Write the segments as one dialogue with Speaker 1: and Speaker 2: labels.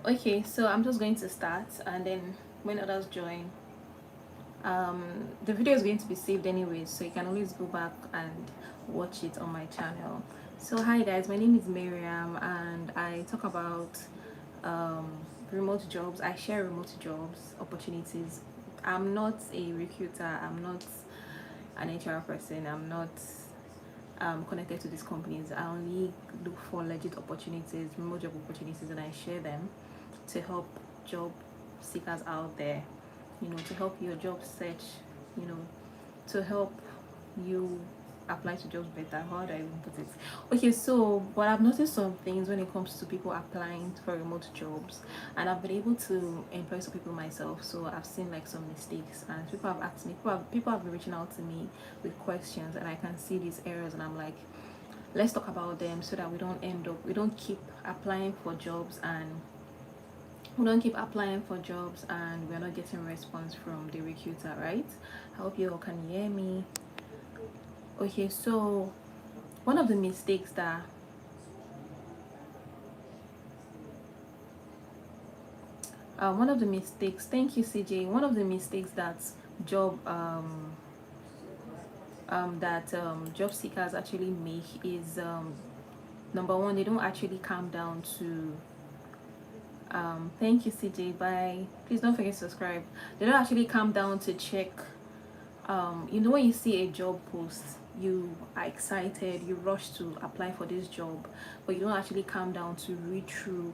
Speaker 1: Okay, so I'm just going to start, and then when others join, the video is going to be saved anyways, so you can always go back and watch it on my channel. So hi guys, my name is Mariam, and I talk about um, remote jobs. I share remote jobs opportunities. I'm not a recruiter, I'm not an HR person, I'm not connected to these companies. I only look for legit opportunities, remote job opportunities, and I share them to help job seekers out there, to help your job search, you know, to help you apply to jobs better. How do I even put it? Okay, so but I've noticed some things when it comes to people applying for remote jobs, and I've been able to employ some people myself. So I've seen like some mistakes, and people have asked me, people have been reaching out to me with questions, and I can see these errors, and I'm like, let's talk about them so that we don't keep applying for jobs and we're not getting a response from the recruiter, right? I hope you all can hear me. Okay, so one of the mistakes that one of the mistakes thank you CJ, one of the mistakes that job job seekers actually make is number one, they don't actually calm down to thank you CJ, bye, please don't forget to subscribe. They don't actually calm down to check. When you see a job post, you are excited, you rush to apply for this job, but you don't actually calm down to read through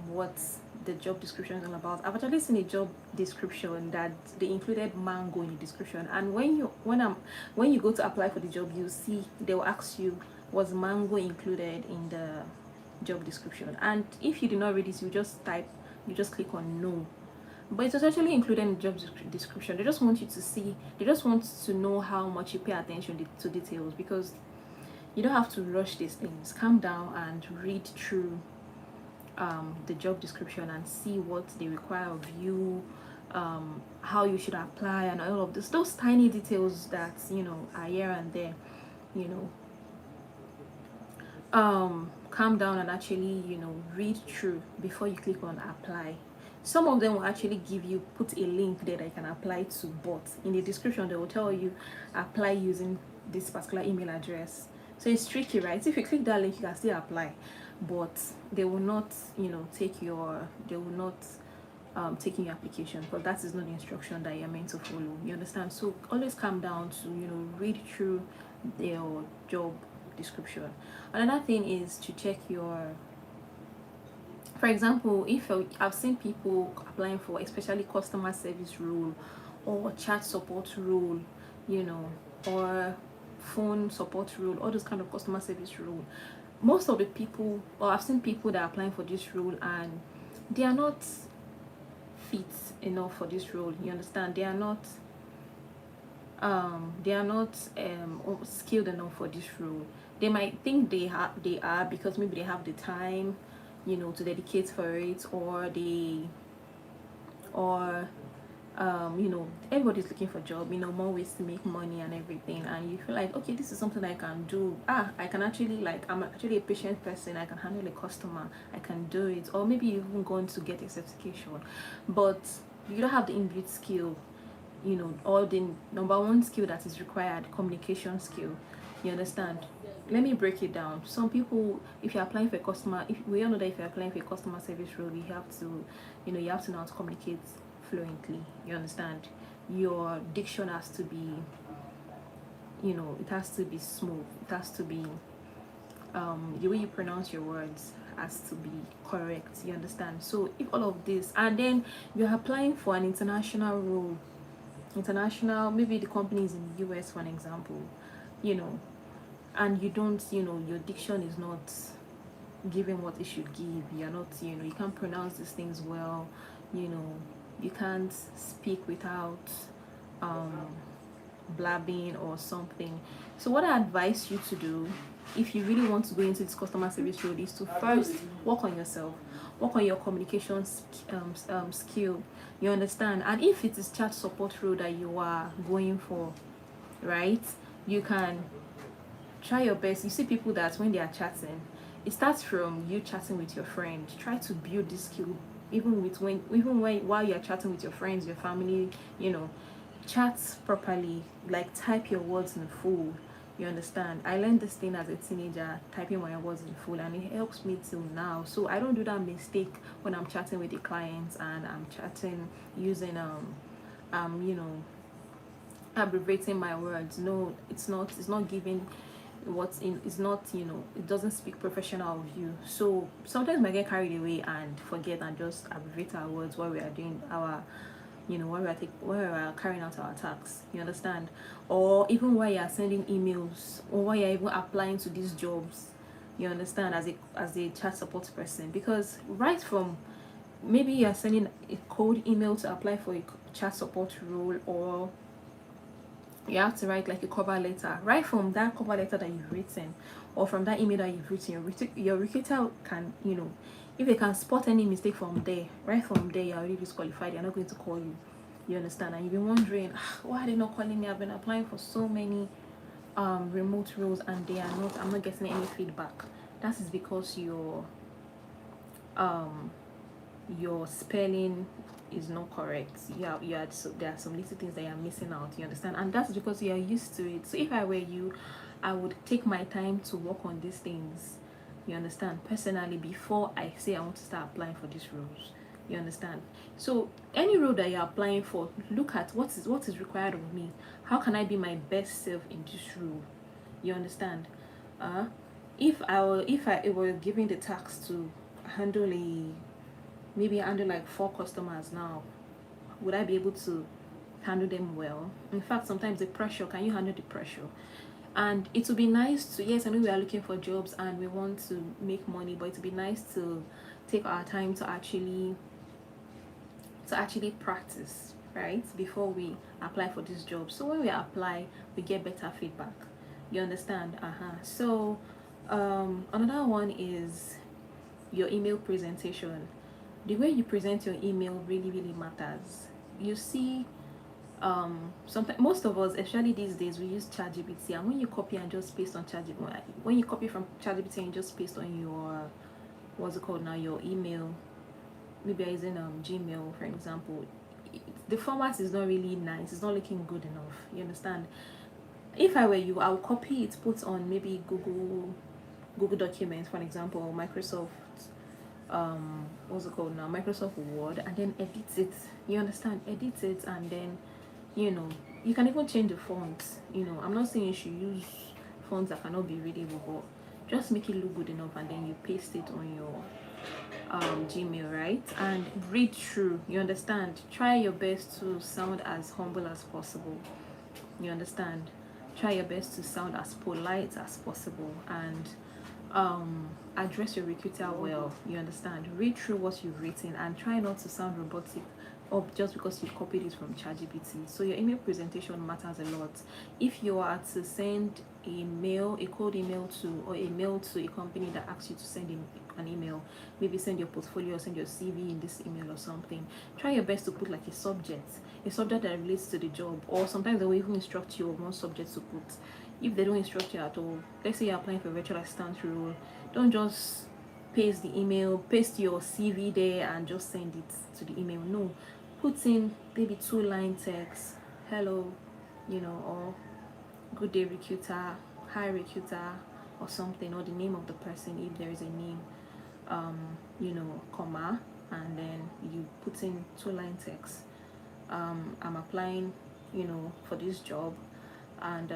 Speaker 1: what the job description is all about. I've actually seen a job description that they included mango in the description, and when you go to apply for the job, you see they will ask you, was mango included in the job description? And if you did not read this, you just click on no, but it's actually included in the job description. They just want you to see, they just want to know how much you pay attention to details, because you don't have to rush these things. Calm down and read through the job description and see what they require of you, how you should apply, and all of this, those tiny details that are here and there. you know Calm down and actually read through before you click on apply. Some of them will actually put a link there that you can apply to, but in the description they will tell you apply using this particular email address. So it's tricky, right? If you click that link, you can still apply, but they will not take in your application, because that is not the instruction that you're meant to follow. You understand? So always calm down to read through your job description. Another thing is to check your, for example, if I've seen people applying for especially customer service role or chat support role, you know or phone support role, all those kind of customer service role. Most of the people, or I've seen people that are applying for this role, and they are not fit enough for this role. You understand? They are not skilled enough for this role. They might think they are, because maybe they have the time to dedicate for it, or everybody's looking for a job, more ways to make money and everything, and you feel like, okay, this is something I can do. I can actually, like, I'm actually a patient person, I can handle a customer, I can do it. Or maybe you're even going to get a certification, but you don't have the inbuilt skill, or the number one skill that is required, communication skill. You understand? Let me break it down. Some people, if you're applying for a customer, if we all know that if you're applying for a customer service role, you have to know how to communicate fluently. You understand? Your diction has to be, it has to be smooth, it has to be the way you pronounce your words has to be correct. You understand? So if all of this, and then you're applying for an international role, maybe the company is in the US, for an example, you know and you don't, your diction is not giving what it should give. You're not, you can't pronounce these things well, you know you can't speak without blabbing or something. So what I advise you to do, if you really want to go into this customer service role, is to first work on yourself, work on your communication skill. You understand? And if it is chat support role that you are going for, right, you can try your best. You see people that when they are chatting, it starts from you chatting with your friend. Try to build this skill even when while you're chatting with your friends, your family, you know, chat properly, like type your words in full. You understand? I learned this thing as a teenager, typing my words in full, and it helps me till now. So I don't do that mistake when I'm chatting with the clients and I'm chatting using you know, abbreviating my words. No, it's not giving what's in, it's not, you know, it doesn't speak professional of you. So sometimes we get carried away and forget and just abbreviate our words while we are doing our, you know, while we are carrying out our tasks. You understand? Or even while you are sending emails, or while you're even applying to these jobs. You understand? As a chat support person, because right from, maybe you're sending a cold email to apply for a chat support role, or you have to write like a cover letter. Right from that cover letter that you've written, or from that email that you've written, your recruiter can, you know, if they can spot any mistake from there, right from there, you're already disqualified. They're not going to call you. You understand? And you've been wondering, why are they not calling me? I've been applying for so many remote roles and I'm not getting any feedback. That is because um your spelling is not correct. So there are some little things that you're missing out. You understand? And that's because you're used to it. So if I were you, I would take my time to work on these things. You understand? Personally, before I say I want to start applying for these roles. You understand? So any role that you're applying for, look at what is required of me. How can I be my best self in this role? You understand? uh if I were given the task to handle a maybe handle like 4 customers now, would I be able to handle them well? In fact, sometimes the pressure, can you handle the pressure? And it would be nice to, yes, I know we are looking for jobs and we want to make money, but it would be nice to take our time to actually practice, right, before we apply for this job. So when we apply, we get better feedback. You understand? So another one is your email presentation. The way you present your email really really matters. You see, sometimes, most of us, especially these days, we use ChatGPT, and when you copy and just paste on ChatGPT, when you copy from ChatGPT and just paste on your, what's it called now, your email, maybe you're using Gmail for example, the format is not really nice, it's not looking good enough. You understand? If I were you, I'll copy it, put on maybe Google Documents, for example, or Microsoft, what's it called now, Microsoft Word, and then edit it. You understand? Edit it, and then, you know, you can even change the font. You know, I'm not saying you should use fonts that cannot be readable, but just make it look good enough, and then you paste it on your Gmail, right? And read through. You understand? Try your best to sound as humble as possible. You understand? Try your best to sound as polite as possible, and address your recruiter well. You understand? Read through what you've written and try not to sound robotic, or just because you've copied it from ChatGPT. So your email presentation matters a lot. If you are to send a cold email to, or a mail to a company that asks you to send an email, maybe send your portfolio or send your CV in this email or something, try your best to put like a subject that relates to the job, or sometimes they will even instruct you on what subject to put. If they don't instruct you at all, let's say you're applying for a virtual assistant role, don't just paste your CV there and just send it to the email. No, put in maybe 2-line text, hello, or good day recruiter, hi recruiter, or something, or the name of the person if there is a name, comma, and then you put in 2-line text. I'm applying, for this job, and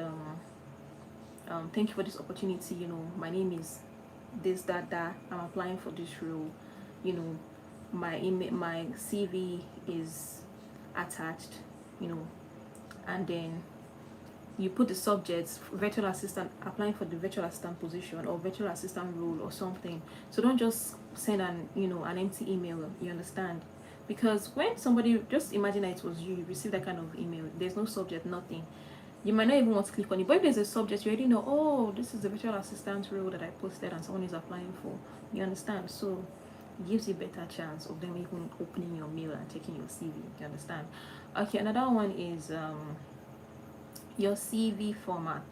Speaker 1: thank you for this opportunity. My name is this, that. I'm applying for this role. My CV is attached. And then you put the subjects: virtual assistant, applying for the virtual assistant position, or virtual assistant role, or something. So don't just send an empty email. You understand? Because when somebody, just imagine that it was you received that kind of email, there's no subject, nothing, you might not even want to click on it. But if there's a subject, you already know, oh, this is the virtual assistant role that I posted and someone is applying for. You understand? So it gives you a better chance of them even opening your mail and checking your CV. You understand? Okay, another one is your CV format.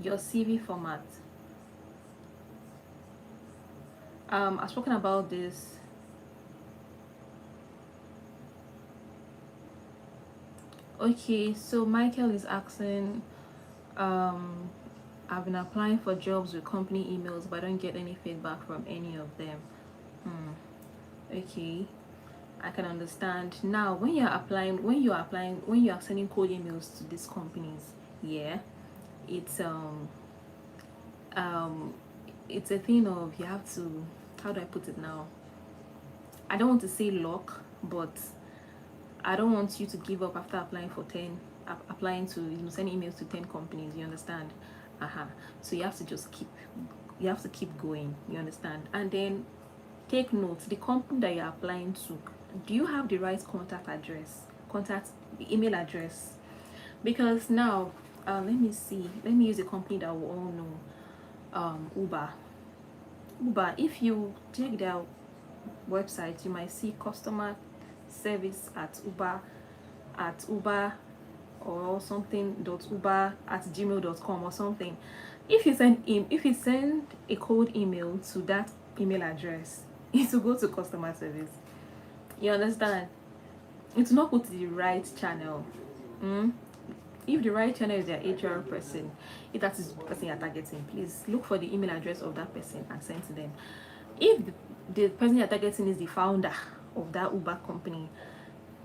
Speaker 1: Your CV format. I've spoken about this. Okay, so Michael is asking, um I've been applying for jobs with company emails, but I don't get any feedback from any of them. Okay, I can understand. Now, when you are sending cold emails to these companies, yeah, it's um it's a thing of, you have to, how do I put it now? I don't want to say luck, but I don't want you to give up after applying for 10, applying to, send emails to 10 companies, you understand? So you have to just keep going, you understand? And then take note, the company that you're applying to, do you have the right contact email address? Because now, let me use a company that we all know, Uber. If you check their website, you might see customer service at Uber or something .uber at gmail.com or something. If you send a cold email to that email address, it will go to customer service, you understand? It will not go to the right channel. If the right channel is their HR person, if that is the person you're targeting, please look for the email address of that person and send to them. If the person you're targeting is the founder of that Uber company,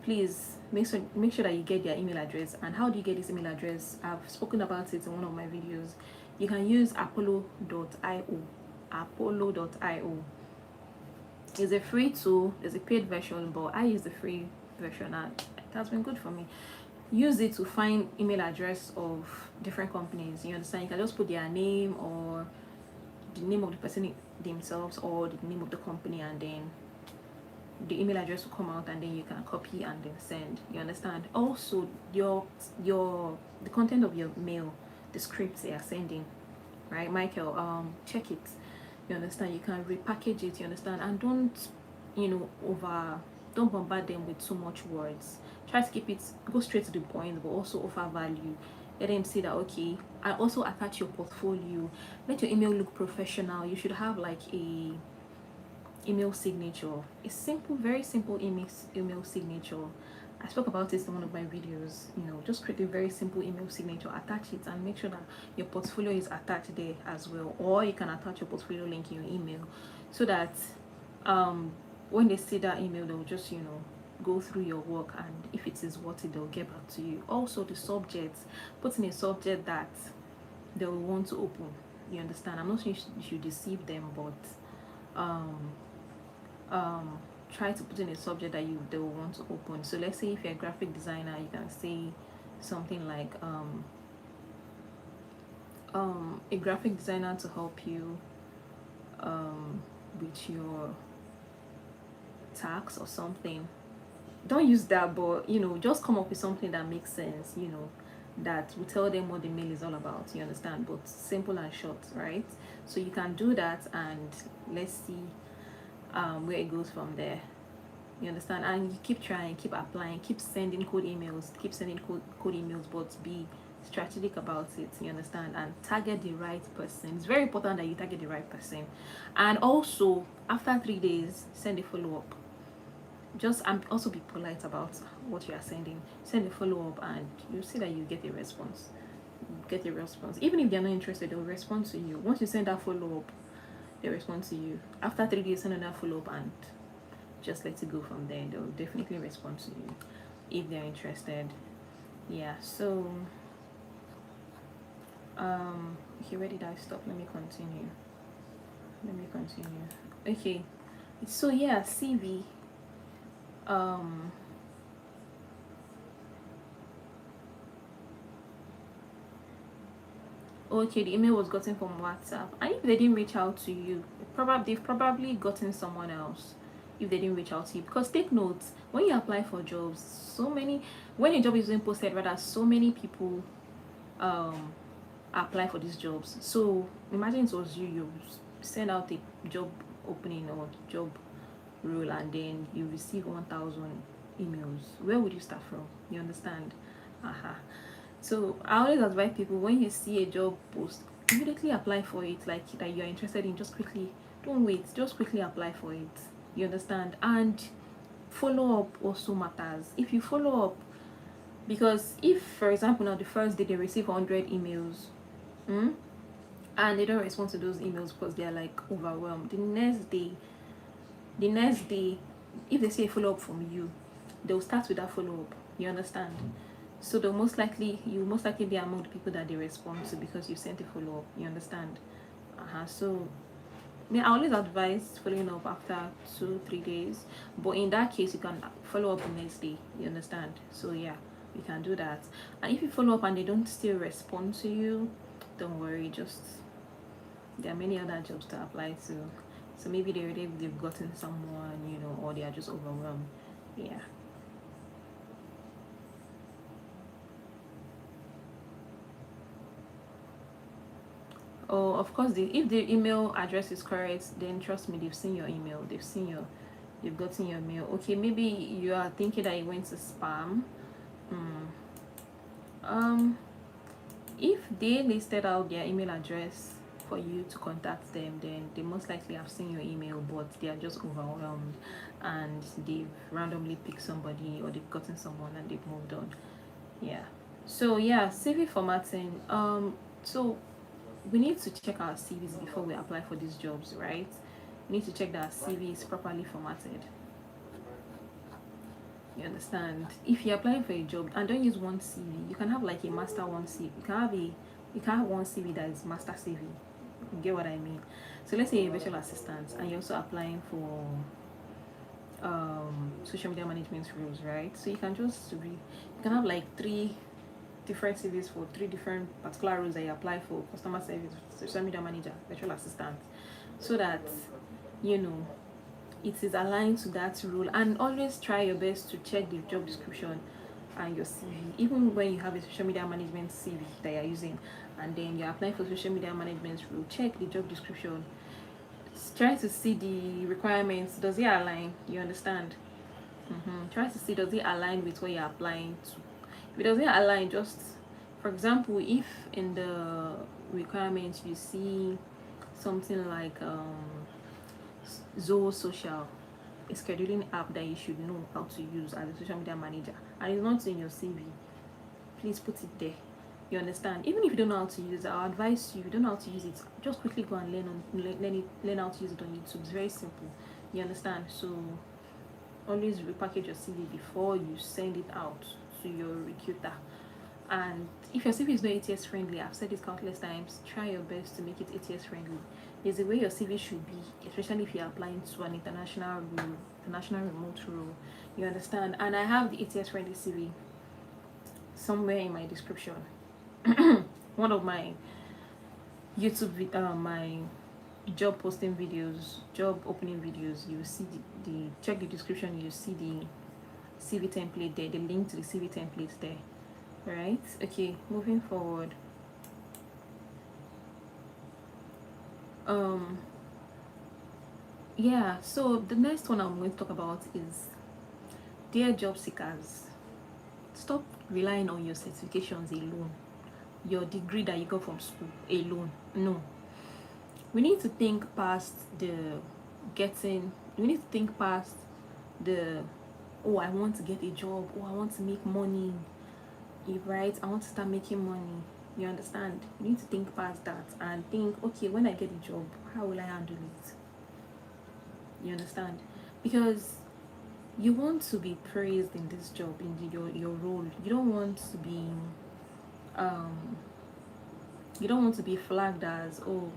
Speaker 1: please make sure that you get their email address. And how do you get this email address? I've spoken about it in one of my videos. You can use apollo.io. It's a free tool. There's a paid version, but I use the free version and it has been good for me. Use it to find email address of different companies, you understand? You can just put their name or the name of the person themselves or the name of the company, and then the email address will come out, and then you can copy and then send, you understand? Also, the content of your mail, the scripts they are sending, right, Michael, check it, you understand? You can repackage it, you understand? And don't bombard them with too much words. Try to keep it, go straight to the point, but also offer value. Let them see that, okay. And also attach your portfolio. Let your email look professional. You should have like a email signature, a simple, very simple email signature. I spoke about this in one of my videos. Just create a very simple email signature, attach it, and make sure that your portfolio is attached there as well. Or you can attach your portfolio link in your email, so that when they see that email, they'll just go through your work, and if it is worth it, they'll get back to you. Also, the subject, put in a subject that they will want to open, you understand? I'm not saying you should deceive them, but try to put in a subject that they will want to open. So let's say if you're a graphic designer, you can say something like a graphic designer to help you with your tax or something. Don't use that, but just come up with something that makes sense, that will tell them what the mail is all about, you understand? But simple and short, right? So you can do that, and let's see where it goes from there, you understand? And you keep trying, keep applying, keep sending code emails, but be strategic about it, you understand? And target the right person. It's very important that you target the right person. And also, after 3 days, send a follow-up. Just also be polite about what you are sending. Send a follow-up, and you'll see that you get a response. Even if they're not interested, they'll respond to you. Once you send that follow-up, they respond to you. After 3 days, send another follow-up, and just let it go from there. They'll definitely respond to you if they're interested. Yeah, so okay, where did I stop? Let me continue. Okay, so yeah, CV. Okay, the email was gotten from WhatsApp, and if they didn't reach out to you, they've probably gotten someone else. If they didn't reach out to you, because take note, when you apply for jobs, when a job is being posted, rather, so many people apply for these jobs. So imagine it was you send out a job opening or job role, and then you receive 1,000 emails. Where would you start from? You understand? So I always advise people, when you see a job post, immediately apply for it. Like that you're interested in, just quickly, don't wait, just quickly apply for it. You understand? And follow up also matters. If you follow up, because if, for example, now the first day they receive 100 emails, mm, and they don't respond to those emails because they're like overwhelmed, the next day, if they see a follow up from you, they'll start with that follow up. You understand? So you most likely be among the people that they respond to because you sent a follow up. You understand? So I always advise following up after 2-3 days, but in that case you can follow up the next day. You understand? So yeah, you can do that. And if you follow up and they don't still respond to you, don't worry. Just, there are many other jobs to apply to. So maybe they've gotten someone, or they are just overwhelmed. Yeah. Oh, of course, if the email address is correct, then trust me, they've seen your email. They've gotten your mail. Okay, maybe you are thinking that it went to spam. Mm. Um, if they listed out their email address for you to contact them, then they most likely have seen your email, but they are just overwhelmed and they've randomly picked somebody, or they've gotten someone and they've moved on. Yeah. So yeah, CV formatting. So we need to check our CVs before we apply for these jobs, right? We need to check that our CV is properly formatted. You understand? If you're applying for a job, and don't use one CV, you can have like a master one CV. You can have one CV that is master CV. You get what I mean? So let's say you're a virtual assistant and you're also applying for social media management roles, right? So you can you can have like three different CVs for three different particular roles that you apply for: customer service, social media manager, virtual assistant, so that you know it is aligned to that role. And always try your best to check the job description and your CV, even when you have a social media management CV that you're using, and then you're applying for social media management role. Check the job description. Try to see the requirements. Does it align? You understand? Try to see, does it align with what you're applying to. If it doesn't align, just, for example, if in the requirements you see something like Zoho Social, a scheduling app that you should know how to use as a social media manager, and it's not in your CV, please put it there. You understand? Even if you don't know how to use it, I'll advise you. If you don't know how to use it, just quickly go and learn how to use it on YouTube. It's very simple. You understand? So always repackage your CV before you send it out to your recruiter. And if your CV is not ATS friendly, I've said this countless times, try your best to make it ATS friendly. There's a way your CV should be, especially if you're applying to an international role, international remote role. You understand? And I have the ATS friendly CV somewhere in my description. One of my my job posting videos, job opening videos, you see the check the description, you see the CV template there, the link to the CV template there. Right? Okay, moving forward. Yeah, so the next one I'm going to talk about is, dear job seekers, stop relying on your certifications alone, your degree that you got from school alone. No, we need to think past we need to think past the, oh, I want to get a job, oh, I want to make money, right? I want to start making money. You understand? You need to think past that and think, okay, when I get a job, how will I handle it? You understand? Because you want to be praised in this job, in your role. You don't want to be flagged as, oh,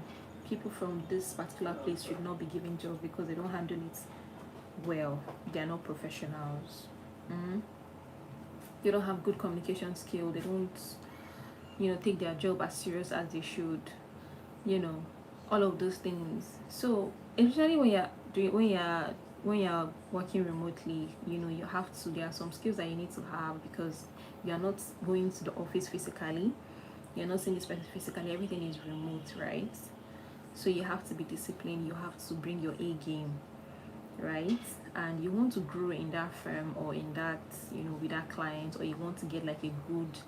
Speaker 1: people from this particular place should not be given jobs because they don't handle it well, they're not professionals. They don't have good communication skill, they don't take their job as serious as they should, all of those things. So especially when you're working remotely, you have to, there are some skills that you need to have, because you're not going to the office physically, you're not seeing this person physically, everything is remote, right? So you have to be disciplined, you have to bring your A game, right? And you want to grow in that firm, or in that, with that client, or you want to get like a good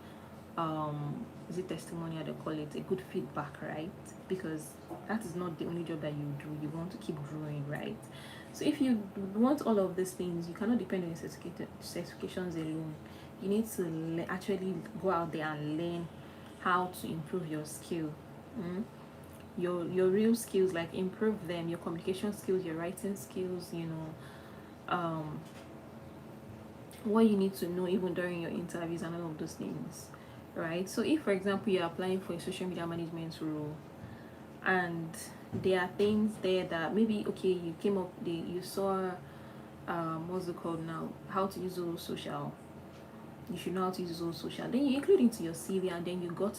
Speaker 1: is it testimonial they call it, a good feedback, right? Because that is not the only job that you do. You want to keep growing, right? So if you want all of these things, you cannot depend on your certifications alone. You need to actually go out there and learn how to improve your skill. Mm? Your real skills, like improve them, your communication skills, your writing skills, um what you need to know even during your interviews and all of those things, right? So if for example you're applying for a social media management role, and there are things there that maybe, okay, you came up, you saw what's it called now, how to use those social, you should know how to use those social, then you include into your CV, and then you got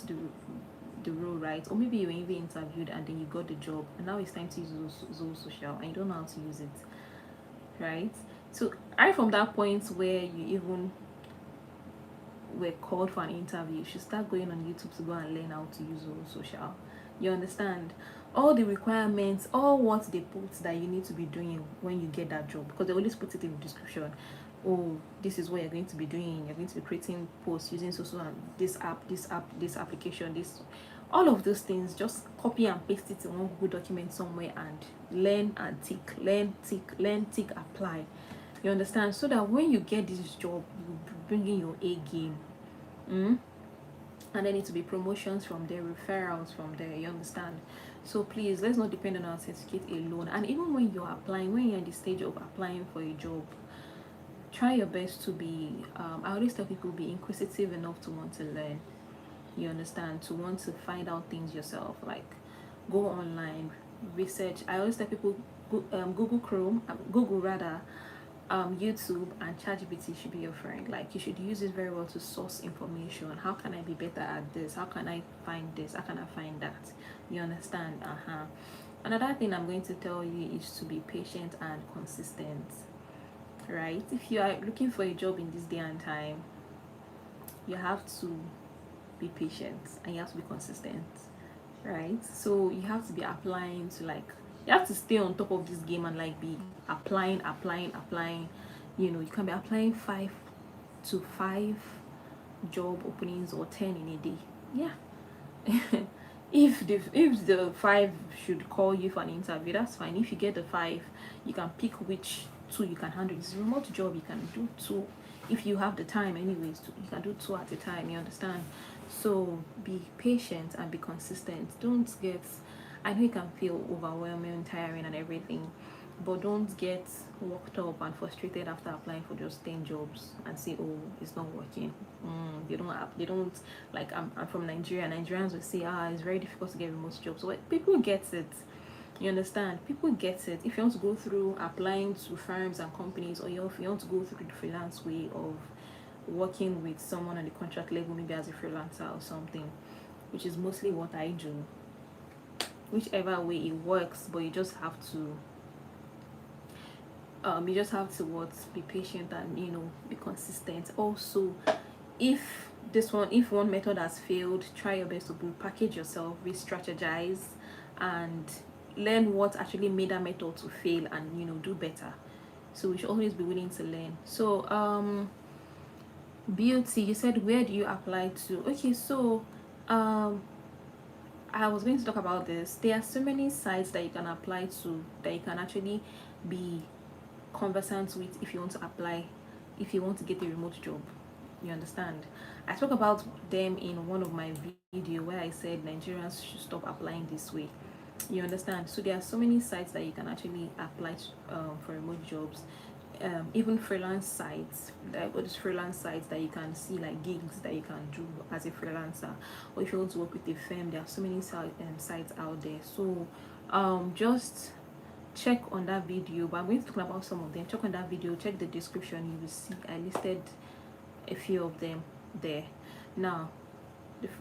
Speaker 1: the role, right? Or maybe you were even interviewed and then you got the job, and now it's time to use those social and you don't know how to use it, right? So right from that point where you even were called for an interview, you should start going on YouTube to go and learn how to use those social. You understand? All the requirements, all what they put that you need to be doing when you get that job, because they always put it in the description. Oh, this is what you're going to be doing. You're going to be creating posts using social and this application, this, all of those things. Just copy and paste it in one Google document somewhere and learn and tick, learn, tick, apply. You understand? So that when you get this job, you bring in your A game. Mm? And then it will be promotions from there, referrals from there. You understand? So please, let's not depend on our certificate alone. And even when you're applying, when you're in the stage of applying for a job, try your best to be I always tell people, be inquisitive enough to want to learn. You understand? To want to find out things yourself. Like, go online, research. I always tell people, Google rather, YouTube and ChatGPT should be your friend. Like, you should use it very well to source information. How can I be better at this? How can I find this? How can I find that? You understand? Another thing I'm going to tell you is to be patient and consistent, right? If you are looking for a job in this day and time, you have to be patient and you have to be consistent, right? So you have to be applying to, like, you have to stay on top of this game and like be applying. You can be applying 5 job openings or 10 in a day. Yeah. If the 5 should call you for an interview, that's fine. If you get the 5, you can pick which 2 you can handle. It's a remote job, you can do 2 if you have the time. Anyways, you can do 2 at a time. You understand? So be patient and be consistent. Don't get, I know it can feel overwhelming, tiring and everything, but don't get worked up and frustrated after applying for just 10 jobs and say, oh, it's not working. They don't like, I'm from Nigeria. Nigerians will say, it's very difficult to get remote jobs. So people get it. You understand? People get it. If you want to go through applying to firms and companies, or if you want to go through the freelance way of working with someone on the contract level, maybe as a freelancer or something, which is mostly what I do, whichever way it works, but you just have to what, be patient and be consistent. Also, if one method has failed, try your best to package yourself, re-strategize, and learn what actually made that method to fail, and do better. So we should always be willing to learn. So beauty, you said, where do you apply to? Okay, so I was going to talk about this. There are so many sites that you can apply to, that you can actually be conversant with if you want to apply, if you want to get a remote job. You understand? I talk about them in one of my video where I said Nigerians should stop applying this way. You understand? So there are so many sites that you can actually apply to, for remote jobs. Even freelance sites, like those freelance sites that you can see, like gigs that you can do as a freelancer, or if you want to work with a firm, there are so many sites out there. So just check on that video, but I'm going to talk about some of them. Check on that video, check the description, you will see I listed a few of them there. Now,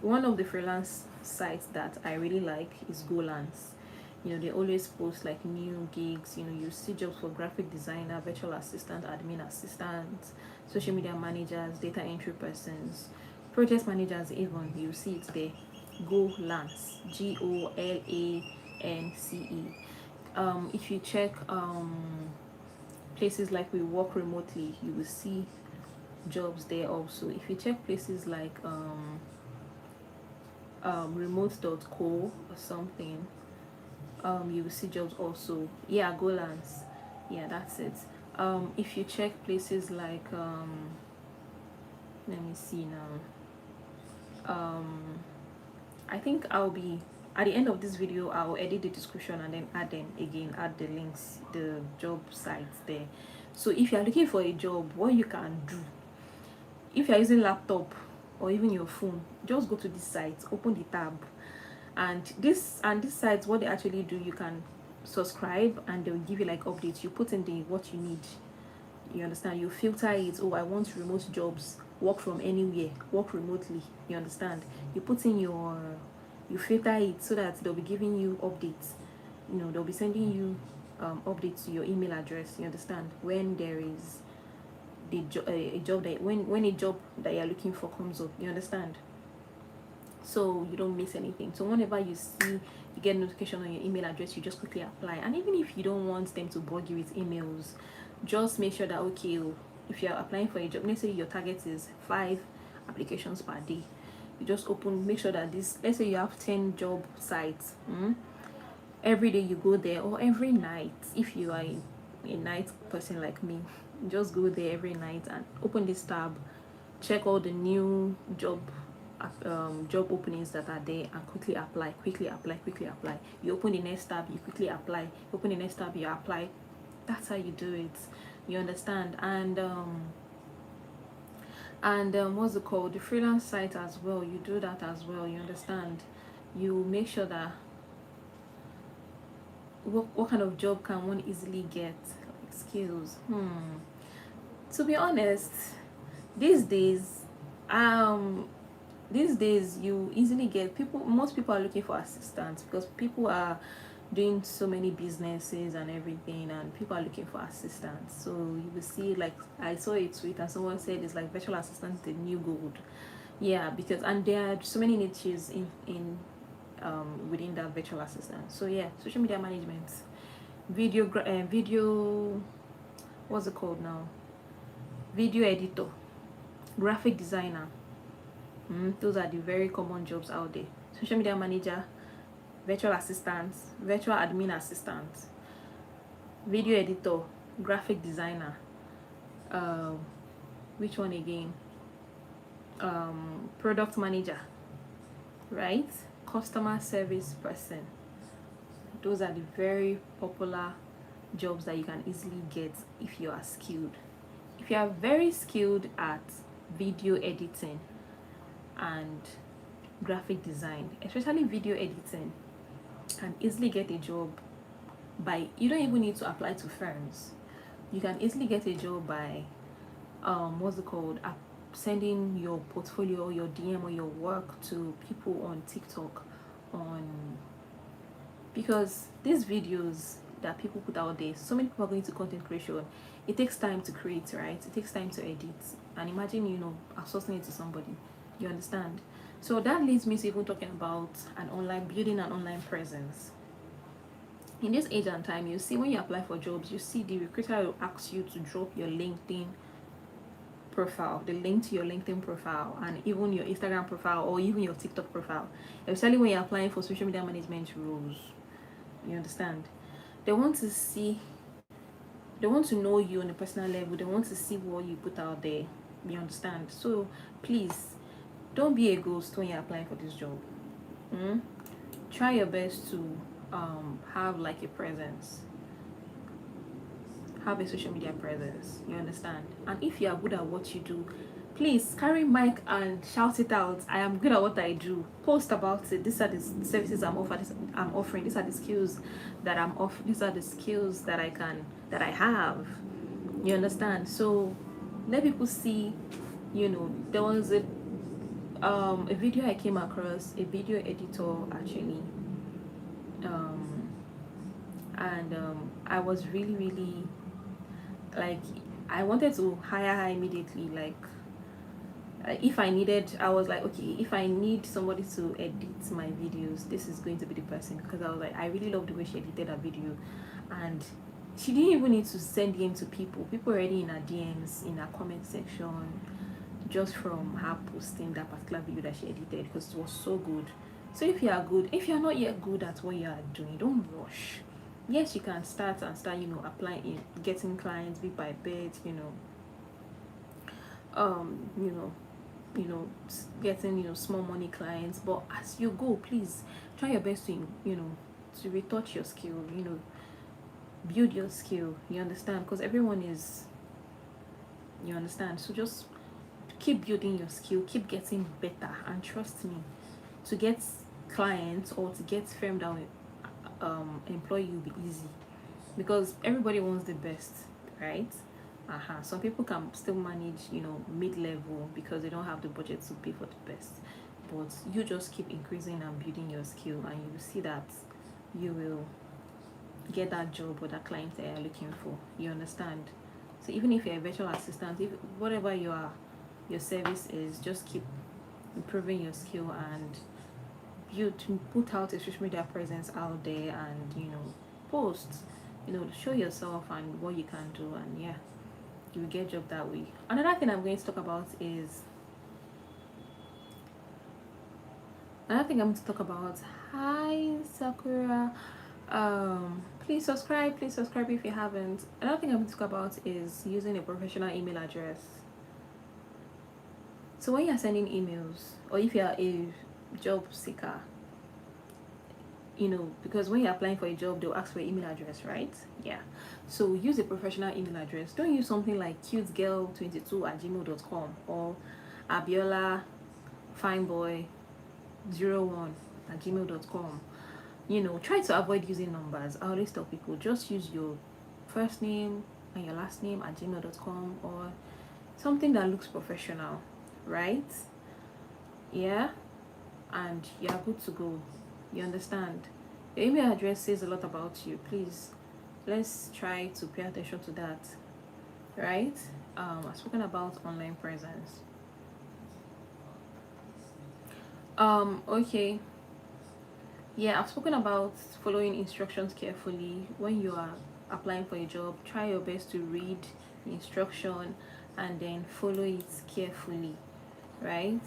Speaker 1: one of the freelance sites that I really like is Golans. They always post like new gigs. You see jobs for graphic designer, virtual assistant, admin assistant, social media managers, data entry persons, project managers. Even you see it there. Golance, Golance. If you check places like We Work Remotely, you will see jobs there also. If you check places like remote.co or something. You will see jobs also. Yeah, Golans. Yeah, that's it. If you check places like let me see now. I think I'll be at the end of this video. I'll edit the description and then add them again, add the links, the job sites there. So if you're looking for a job, what you can do, if you're using laptop or even your phone, just go to this site, open the tab, and this site, what they actually do, you can subscribe and they'll give you like updates. You put in the what you need, you understand, you filter it. Oh, I want remote jobs, work from anywhere, work remotely, you understand. You put in your, you filter it so that they'll be giving you updates, you know, they'll be sending you updates to your email address, you understand, when there is a job that when a job that you're looking for comes up, you understand, so you don't miss anything. So whenever you see, you get notification on your email address, you just quickly apply. And even if you don't want them to bug you with emails, just make sure that, okay, if you're applying for a job, let's say your target is 5 applications per day, you just open, make sure that this, let's say you have 10 job sites, every day you go there, or every night if you are a night person like me, just go there every night and open this tab, check all the new job openings that are there and quickly apply, quickly apply, quickly apply. You open the next tab, you quickly apply, you open the next tab, you apply. That's how you do it, you understand. And what's it called, the freelance site as well, you do that as well, you understand. You make sure that what kind of job can one easily get, like skills. To be honest, these days you easily get people, most people are looking for assistants because people are doing so many businesses and everything, and people are looking for assistants. So you will see, like I saw a tweet and someone said it's like virtual assistants the new gold. Yeah, because and there are so many niches in within that virtual assistant. So yeah, social media management, video, what's it called now, video editor, graphic designer. Those are the very common jobs out there. Social media manager, virtual assistants, virtual admin assistant, video editor, graphic designer, which one again, product manager, right, customer service person. Those are the very popular jobs that you can easily get if you are skilled. If you are very skilled at video editing and graphic design, especially video editing, can easily get a job by, you don't even need to apply to firms. You can easily get a job by what's it called, sending your portfolio, your DM or your work to people on TikTok, because these videos that people put out there, so many people are going to content creation. It takes time to create, right? It takes time to edit, and imagine, you know, outsourcing it to somebody, you understand. So that leads me to even talking about building an online presence. In this age and time, you see, when you apply for jobs, you see the recruiter will ask you to drop your LinkedIn profile, the link to your LinkedIn profile, and even your Instagram profile or even your TikTok profile, especially when you're applying for social media management roles, you understand. They want to see, they want to know you on a personal level, they want to see what you put out there, you understand. So please don't be a ghost when you're applying for this job. Try your best to have like a presence, have a social media presence, you understand. And if you are good at what you do, please carry mic and shout it out. I am good at what I do. Post about it. These are the services I'm offering. These are the skills that I'm off. These are the skills that I have. You understand? So let people see. You know, there was a video I came across, a video editor actually, and I was really like, I wanted to hire her immediately. Like, if I needed, I was like, okay, if I need somebody to edit my videos, this is going to be the person, because I was like, I really love the way she edited her video, and she didn't even need to send DM to people already in her DMs, in her comment section, just from her posting that particular video that she edited, because it was so good. So if you are good, if you're not yet good at what you are doing, don't rush. Yes, you can start and start, applying, getting clients bit by bit, um, you know, getting, small money clients. But as you go, please try your best to, to retouch your skill, build your skill. You understand? Because everyone is, you understand. So just keep building your skill, keep getting better, and trust me, to get clients or to get firm that will employ you will be easy, because everybody wants the best, right? Some people can still manage, mid-level because they don't have the budget to pay for the best. But you just keep increasing and building your skill, and you will see that you will get that job or that client that you're looking for. You understand? So even if you're a virtual assistant, if whatever your service is, just keep improving your skill and to put out a social media presence out there, and post, show yourself and what you can do, and yeah, you will get job that way. Another thing I'm going to talk about is hi Sakura. Please subscribe if you haven't. Another thing I'm going to talk about is using a professional email address. So when you're sending emails, or if you're a job seeker, because when you're applying for a job, they'll ask for your email address, right? Yeah. So use a professional email address. Don't use something like cutegirl22@gmail.com or Abiola fineboy01@gmail.com. Try to avoid using numbers. I always tell people, just use your first name and your last name at gmail.com, or something that looks professional, right? Yeah. And you're good to go. You understand? Your email address says a lot about you. Please, let's try to pay attention to that, right? I've spoken about online presence. Okay. Yeah, I've spoken about following instructions carefully. When you are applying for a job, try your best to read the instruction and then follow it carefully, right?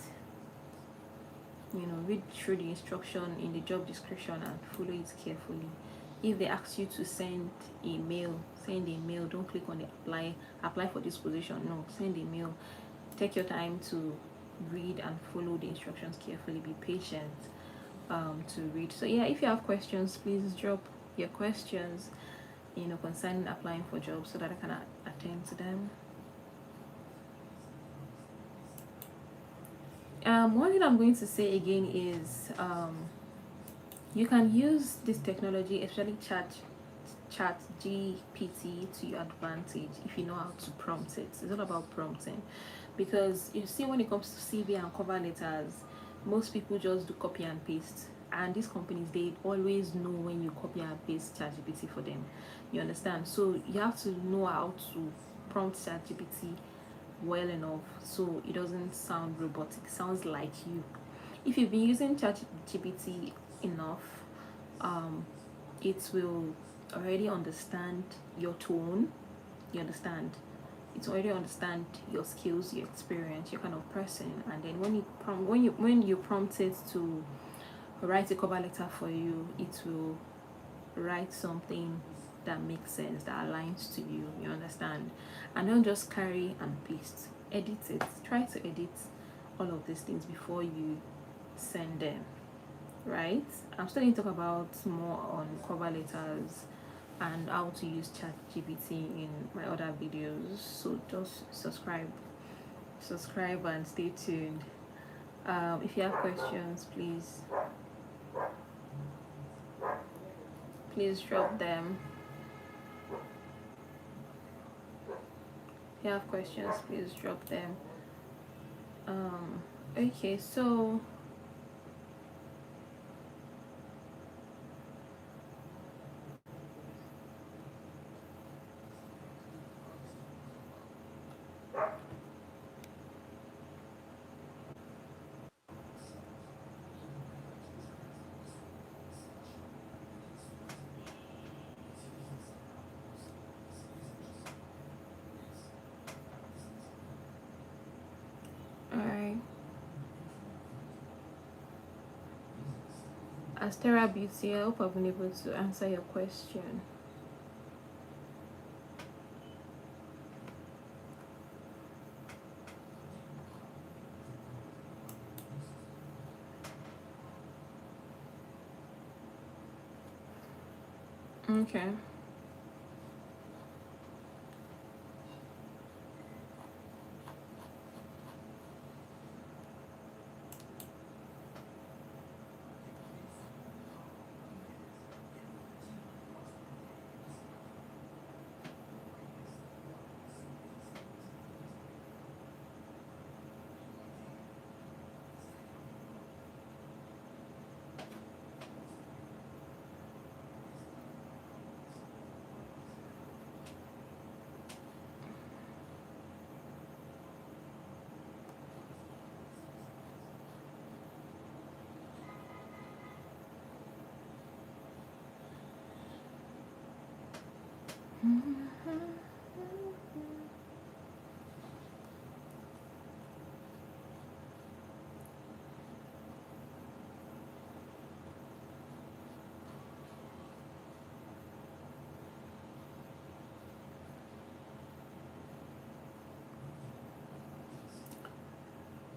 Speaker 1: Read through the instruction in the job description and follow it carefully. If they ask you to send a mail, don't click on the apply for this position. No, send a mail. Take your time to read and follow the instructions carefully. Be patient to read. So yeah, if you have questions, please drop your questions, concerning applying for jobs, so that I can attend to them. One thing I'm going to say again is you can use this technology, especially chat GPT, to your advantage if you know how to prompt it. It's all about prompting, because you see, when it comes to CV and cover letters, most people just do copy and paste, and these companies, they always know when you copy and paste ChatGPT for them. You understand? So you have to know how to prompt ChatGPT well enough so it doesn't sound robotic. It sounds like you. If you've been using ChatGPT enough, it will already understand your tone. You understand? It already understand your skills, your experience, your kind of person, and then when you prompt it to write a cover letter for you, it will write something that makes sense, that aligns to you. You understand? And don't just carry and paste. Edit it. Try to edit all of these things before you send them, right? I'm still going to talk about more on cover letters and how to use ChatGPT in my other videos. So just subscribe and stay tuned. If you have questions, please drop them. If you have questions, please drop them. Okay, so alright. Astera Beauty, I hope I've been able to answer your question. Okay.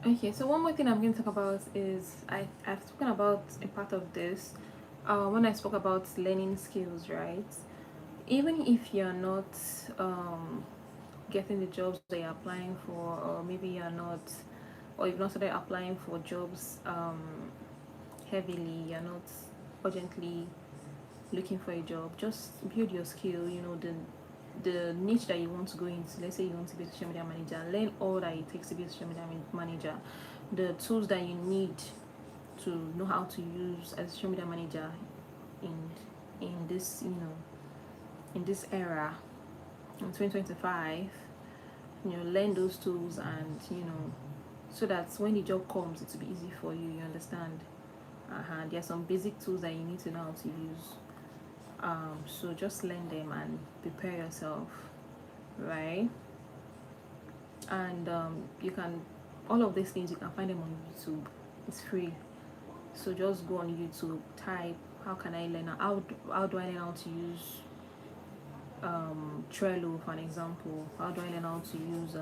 Speaker 1: Okay, so one more thing I'm going to talk about is I've spoken about a part of this when I spoke about learning skills, right? Even if you're not getting the jobs that you're applying for, or maybe you're not, or you've not started applying for jobs heavily, you're not urgently looking for a job, just build your skill, you know, the niche that you want to go into. Let's say you want to be a social media manager, learn all that it takes to be a social media manager, the tools that you need to know how to use as a social media manager in this, you know, in this era in 2025. You know, learn those tools, and you know, so that when the job comes, it will be easy for you, you understand. There are some basic tools that you need to know how to use, so just learn them and prepare yourself, right? And you can, all of these things you can find them on YouTube. It's free, so just go on YouTube, type how can I learn, how do I learn how to use Trello, for an example. How do I learn how to use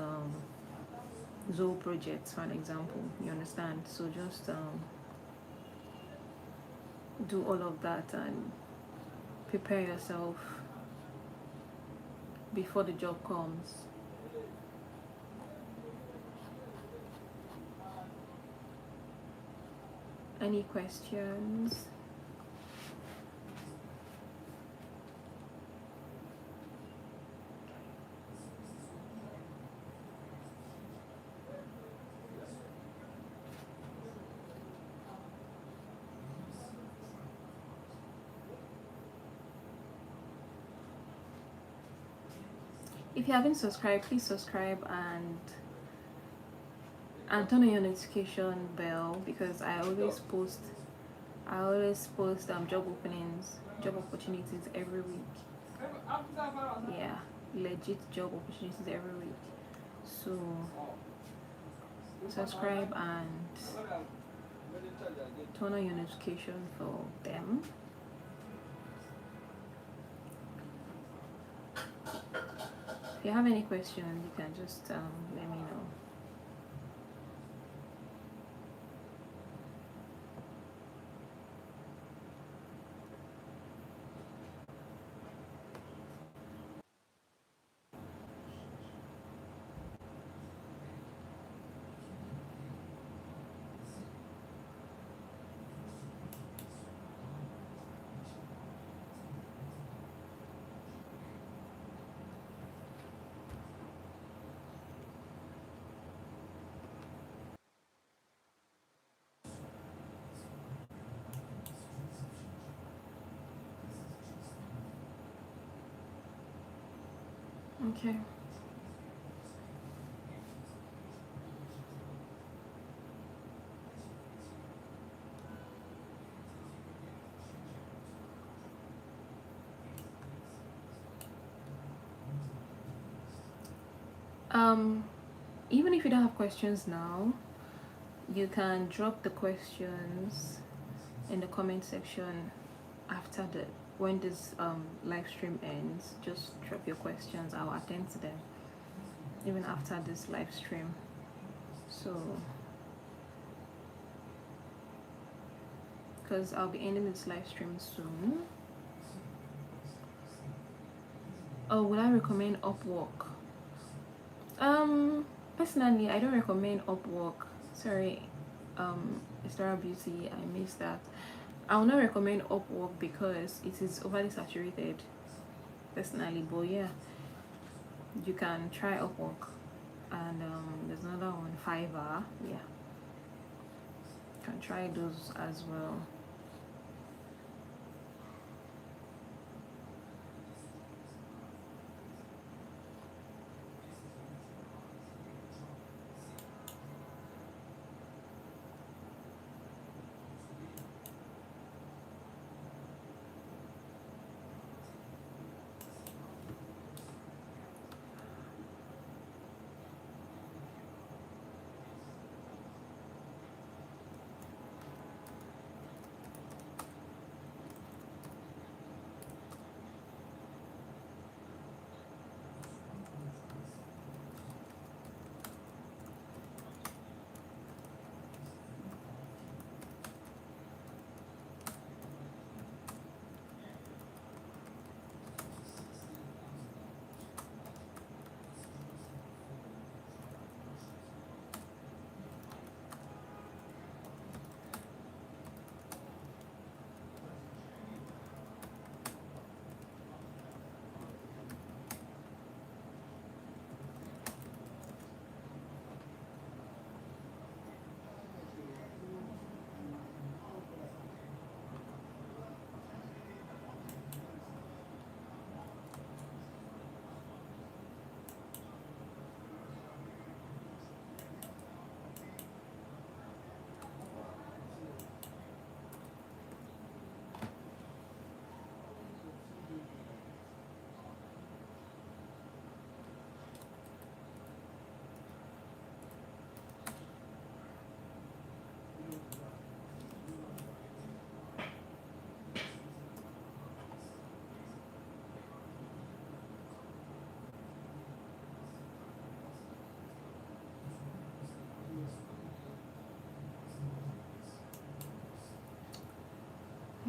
Speaker 1: Zoho projects, for an example, you understand. So just do all of that and prepare yourself before the job comes. Any questions? If you haven't subscribed, please subscribe and turn on your notification bell, because I always post job openings, job opportunities every week. Yeah, legit job opportunities every week. So subscribe and turn on your notification for them. If you have any questions, you can just let me know. Okay. Um, Even if you don't have questions now, you can drop the questions in the comment section after the when this live stream ends. Just drop your questions, I'll attend to them even after this live stream. So because I'll be ending this live stream soon. Oh, would I recommend Upwork? Personally, I don't recommend Upwork. Sorry, Estera Beauty, I missed that. I will not recommend Upwork because it is overly saturated. Personally, but yeah, you can try Upwork, and there's another one, Fiverr. Yeah, you can try those as well.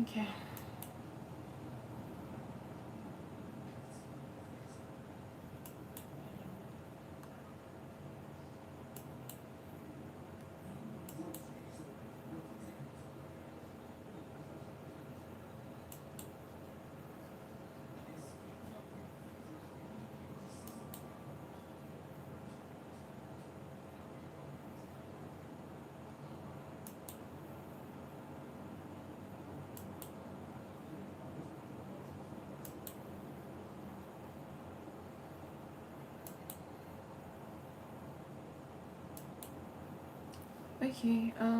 Speaker 1: Okay. Okay. I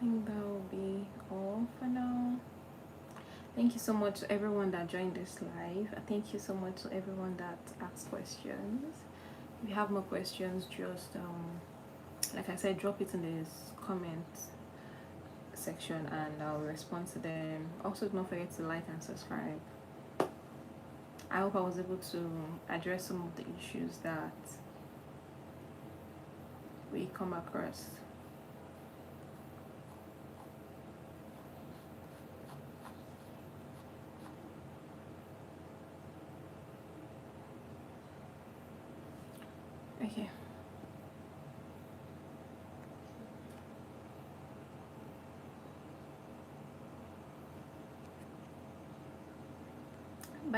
Speaker 1: think that will be all for now. Thank you so much to everyone that joined this live. Thank you so much to everyone that asked questions. If you have more questions, just like I said, drop it in this comment section and I'll respond to them. Also, don't forget to like and subscribe. I hope I was able to address some of the issues that we come across. Okay.